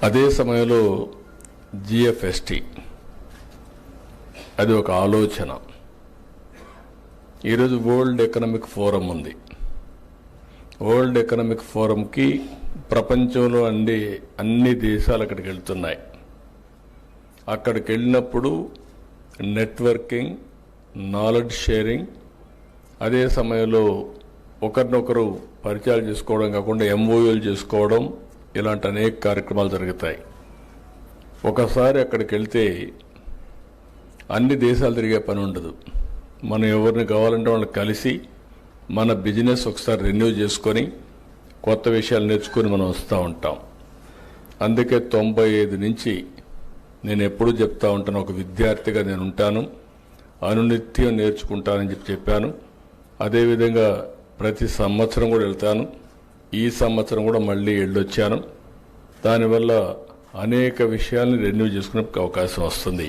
అదే సమయంలో జిఎఫ్ఎస్టి అది ఒక ఆలోచన. ఈరోజు వరల్డ్ ఎకనామిక్ ఫోరం ఉంది. వరల్డ్ ఎకనామిక్ ఫోరంకి ప్రపంచంలో అన్ని దేశాలు అక్కడికి వెళ్తున్నాయి. అక్కడికి వెళ్ళినప్పుడు నెట్వర్కింగ్, నాలెడ్జ్ షేరింగ్, అదే సమయంలో ఒకరినొకరు పరిచయాలు చేసుకోవడం కాకుండా ఎంఓయూలు చేసుకోవడం, ఇలాంటి అనేక కార్యక్రమాలు జరుగుతాయి. ఒకసారి అక్కడికి వెళ్తే అన్ని దేశాలు తిరిగే పని ఉండదు. మనం ఎవరిని కావాలంటే వాళ్ళని కలిసి మన బిజినెస్ ఒకసారి రెన్యూ చేసుకొని కొత్త విషయాలు నేర్చుకొని మనం వస్తూ ఉంటాం. అందుకే 95 నుంచి నేను ఎప్పుడూ చెప్తా ఉంటాను, ఒక విద్యార్థిగా నేను ఉంటాను, అనునిత్యం నేర్చుకుంటానని చెప్పాను. అదేవిధంగా ప్రతి సంవత్సరం కూడా వెళ్తాను. ఈ సంవత్సరం కూడా మళ్ళీ వెళ్ళొచ్చాను. దానివల్ల అనేక విషయాల్ని రెన్యూ చేసుకునే అవకాశం వస్తుంది.